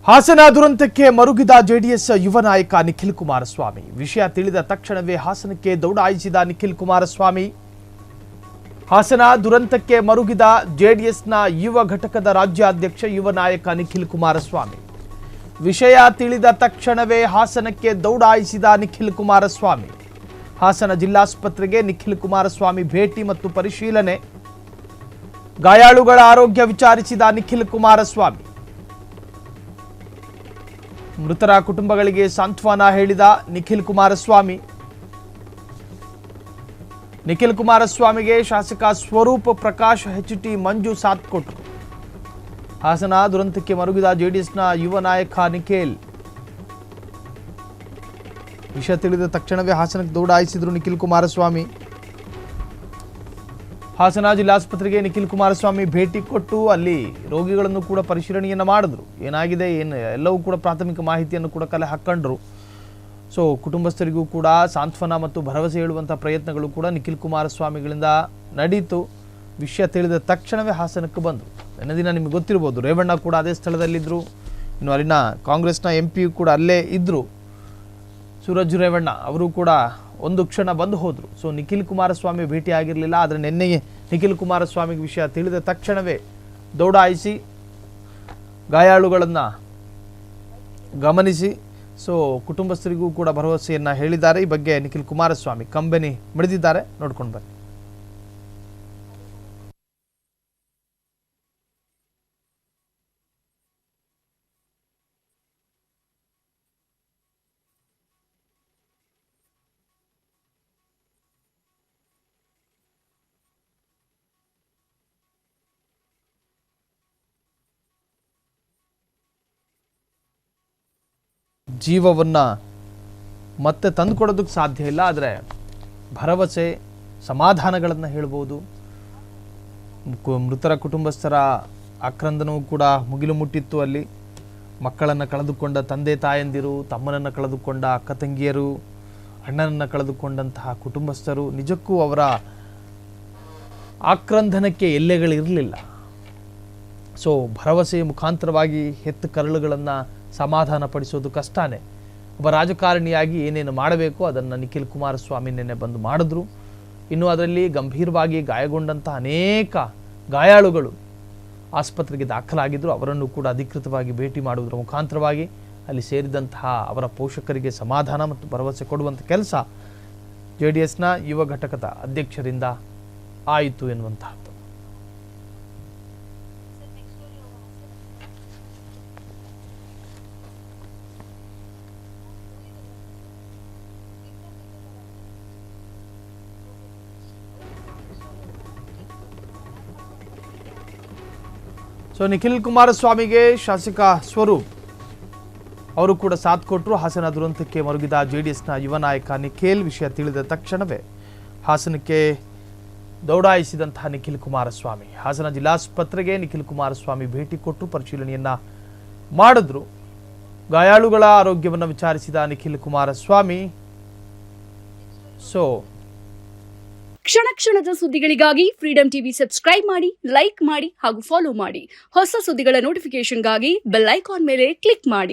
ಹಾಸನ ದುರಂತಕ್ಕೆ ಮರುಗಿದ ಜೆಡಿಎಸ್ ಯುವ ನಾಯಕ ನಿಖಿಲ್ ಕುಮಾರಸ್ವಾಮಿ. ವಿಷಯ ತಿಳಿದ ತಕ್ಷಣವೇ ಹಾಸನಕ್ಕೆ ದೌಡಾಯಿಸಿದ ನಿಖಿಲ್ ಕುಮಾರಸ್ವಾಮಿ. ಹಾಸನ ದುರಂತಕ್ಕೆ ಮರುಗಿದ ಜೆಡಿಎಸ್ನ ಯುವ ಘಟಕದ ರಾಜ್ಯಾಧ್ಯಕ್ಷ ಯುವ ನಾಯಕ ನಿಖಿಲ್ ಕುಮಾರಸ್ವಾಮಿ. ವಿಷಯ ತಿಳಿದ ತಕ್ಷಣವೇ ಹಾಸನಕ್ಕೆ ದೌಡಾಯಿಸಿದ ನಿಖಿಲ್ ಕುಮಾರಸ್ವಾಮಿ. ಹಾಸನ ಜಿಲ್ಲಾಸ್ಪತ್ರೆಗೆ ನಿಖಿಲ್ ಕುಮಾರಸ್ವಾಮಿ ಭೇಟಿ ಮತ್ತು ಪರಿಶೀಲನೆ. ಗಾಯಾಳುಗಳ ಆರೋಗ್ಯ ವಿಚಾರಿಸಿದ ನಿಖಿಲ್ ಕುಮಾರಸ್ವಾಮಿ. ಮೃತರ ಕುಟುಂಬಗಳಿಗೆ ಸಾಂತ್ವನ ಹೇಳಿದ ನಿಖಿಲ್ ಕುಮಾರಸ್ವಾಮಿ. ನಿಖಿಲ್ ಕುಮಾರಸ್ವಾಮಿಗೆ ಶಾಸಕ ಸ್ವರೂಪ್ ಪ್ರಕಾಶ್ HT ಮಂಜು ಸಾಥ್ ಕೊಟ್ಟರು. ಹಾಸನ ದುರಂತಕ್ಕೆ ಮರುಗಿದ ಜೆಡಿಎಸ್ನ ಯುವ ನಾಯಕ ನಿಖಿಲ್. ವಿಷಯ ತಿಳಿದ ತಕ್ಷಣವೇ ಹಾಸನಕ್ಕೆ ದೌಡಾಯಿಸಿದ್ರು ನಿಖಿಲ್ ಕುಮಾರಸ್ವಾಮಿ. ಹಾಸನ ಜಿಲ್ಲಾಸ್ಪತ್ರೆಗೆ ನಿಖಿಲ್ ಕುಮಾರಸ್ವಾಮಿ ಭೇಟಿ ಕೊಟ್ಟು ಅಲ್ಲಿ ರೋಗಿಗಳನ್ನು ಕೂಡ ಪರಿಶೀಲನೆಯನ್ನು ಮಾಡಿದ್ರು. ಏನಾಗಿದೆ ಏನು ಎಲ್ಲವೂ ಕೂಡ ಪ್ರಾಥಮಿಕ ಮಾಹಿತಿಯನ್ನು ಕೂಡ ಕಲೆ ಹಾಕೊಂಡ್ರು. ಸೊ ಕುಟುಂಬಸ್ಥರಿಗೂ ಕೂಡ ಸಾಂತ್ವನ ಮತ್ತು ಭರವಸೆ ಹೇಳುವಂಥ ಪ್ರಯತ್ನಗಳು ಕೂಡ ನಿಖಿಲ್ ಕುಮಾರಸ್ವಾಮಿಗಳಿಂದ ನಡೀತು. ವಿಷಯ ತಿಳಿದ ತಕ್ಷಣವೇ ಹಾಸನಕ್ಕೆ ಬಂದರು. ನಿನ್ನೆ ದಿನ ನಿಮಗೆ ಗೊತ್ತಿರ್ಬೋದು, ರೇವಣ್ಣ ಕೂಡ ಅದೇ ಸ್ಥಳದಲ್ಲಿದ್ದರು. ಇನ್ನು ಅಲ್ಲಿನ ಕಾಂಗ್ರೆಸ್ನ MP ಕೂಡ ಅಲ್ಲೇ ಇದ್ದರು. ಸೂರಜ್ ರೇವಣ್ಣ ಅವರು ಕೂಡ ಒಂದು ಕ್ಷಣ ಬಂದು ಹೋದರು. ಸೊ ನಿಖಿಲ್ ಕುಮಾರಸ್ವಾಮಿ ಭೇಟಿ ಆಗಿರಲಿಲ್ಲ. ಆದರೆ ನಿನ್ನೆಯೇ ನಿಖಿಲ್ ಕುಮಾರಸ್ವಾಮಿಗೆ ವಿಷಯ ತಿಳಿದ ತಕ್ಷಣವೇ ದೌಡಾಯಿಸಿ ಗಾಯಾಳುಗಳನ್ನು ಗಮನಿಸಿ ಸೊ ಕುಟುಂಬಸ್ಥರಿಗೂ ಕೂಡ ಭರವಸೆಯನ್ನು ಹೇಳಿದ್ದಾರೆ. ಈ ಬಗ್ಗೆ ನಿಖಿಲ್ ಕುಮಾರಸ್ವಾಮಿ ಕಂಬನಿ ಮಿಡಿದಿದ್ದಾರೆ. ನೋಡ್ಕೊಂಡು ಬನ್ನಿ. ಜೀವವನ್ನು ಮತ್ತೆ ತಂದುಕೊಡೋದಕ್ಕೆ ಸಾಧ್ಯ ಇಲ್ಲ, ಆದರೆ ಭರವಸೆ ಸಮಾಧಾನಗಳನ್ನು ಹೇಳ್ಬೋದು. ಮೃತರ ಕುಟುಂಬಸ್ಥರ ಆಕ್ರಂದನವೂ ಕೂಡ ಮುಗಿಲು ಮುಟ್ಟಿತ್ತು. ಅಲ್ಲಿ ಮಕ್ಕಳನ್ನು ಕಳೆದುಕೊಂಡ ತಂದೆ ತಾಯಂದಿರು, ತಮ್ಮನನ್ನು ಕಳೆದುಕೊಂಡ ಅಕ್ಕ ತಂಗಿಯರು, ಅಣ್ಣನನ್ನು ಕಳೆದುಕೊಂಡಂತಹ ಕುಟುಂಬಸ್ಥರು, ನಿಜಕ್ಕೂ ಅವರ ಆಕ್ರಂದನಕ್ಕೆ ಎಲ್ಲೆಗಳಿರಲಿಲ್ಲ. ಸೊ ಭರವಸೆಯ ಮುಖಾಂತರವಾಗಿ ಹೆತ್ತ ಕರಳುಗಳನ್ನು ಸಮಾಧಾನ ಪಡಿಸೋದು ಕಷ್ಟನೇ. ಒಬ್ಬ ರಾಜಕಾರಣಿಯಾಗಿ ಏನೇನು ಮಾಡಬೇಕು ಅದನ್ನು ನಿಖಿಲ್ ಕುಮಾರಸ್ವಾಮಿ ನಿನ್ನೆ ಬಂದು ಮಾಡಿದ್ರು. ಇನ್ನು ಅದರಲ್ಲಿ ಗಂಭೀರವಾಗಿ ಗಾಯಗೊಂಡಂಥ ಅನೇಕ ಗಾಯಾಳುಗಳು ಆಸ್ಪತ್ರೆಗೆ ದಾಖಲಾಗಿದ್ದರು. ಅವರನ್ನು ಕೂಡ ಅಧಿಕೃತವಾಗಿ ಭೇಟಿ ಮಾಡುವುದರ ಮುಖಾಂತರವಾಗಿ ಅಲ್ಲಿ ಸೇರಿದಂತಹ ಅವರ ಪೋಷಕರಿಗೆ ಸಮಾಧಾನ ಮತ್ತು ಭರವಸೆ ಕೊಡುವಂಥ ಕೆಲಸ ಜೆಡಿಎಸ್ನ ಯುವ ಘಟಕದ ಅಧ್ಯಕ್ಷರಿಂದ ಆಯಿತು ಎನ್ನುವಂತಹದ್ದು. ಸೊ ನಿಖಿಲ್ ಕುಮಾರಸ್ವಾಮಿಗೆ ಶಾಸಕ ಸ್ವರೂಪ್ ಅವರು ಕೂಡ ಸಾಥ್ ಕೊಟ್ಟರು. ಹಾಸನ ದುರಂತಕ್ಕೆ ಮರುಗಿದ ಜೆಡಿಎಸ್ನ ಯುವ ನಾಯಕ ನಿಖಿಲ್. ವಿಷಯ ತಿಳಿದ ತಕ್ಷಣವೇ ಹಾಸನಕ್ಕೆ ದೌಡಾಯಿಸಿದಂತಹ ನಿಖಿಲ್ ಕುಮಾರಸ್ವಾಮಿ. ಹಾಸನ ಜಿಲ್ಲಾಸ್ಪತ್ರೆಗೆ ನಿಖಿಲ್ ಕುಮಾರಸ್ವಾಮಿ ಭೇಟಿ ಕೊಟ್ಟು ಪರಿಶೀಲನೆಯನ್ನ ಮಾಡಿದ್ರು. ಗಾಯಾಳುಗಳ ಆರೋಗ್ಯವನ್ನು ವಿಚಾರಿಸಿದ ನಿಖಿಲ್ ಕುಮಾರಸ್ವಾಮಿ. ಸೊ ಕ್ಷಣ ಕ್ಷಣದ ಸುದ್ದಿಗಳಿಗಾಗಿ ಫ್ರೀಡಂ ಟಿವಿ ಸಬ್ಸ್ಕ್ರೈಬ್ ಮಾಡಿ, ಲೈಕ್ ಮಾಡಿ ಹಾಗೂ ಫಾಲೋ ಮಾಡಿ. ಹೊಸ ಸುದ್ದಿಗಳ ನೋಟಿಫಿಕೇಶನ್ಗಾಗಿ ಬೆಲ್ ಐಕಾನ್ ಮೇಲೆ ಕ್ಲಿಕ್ ಮಾಡಿ.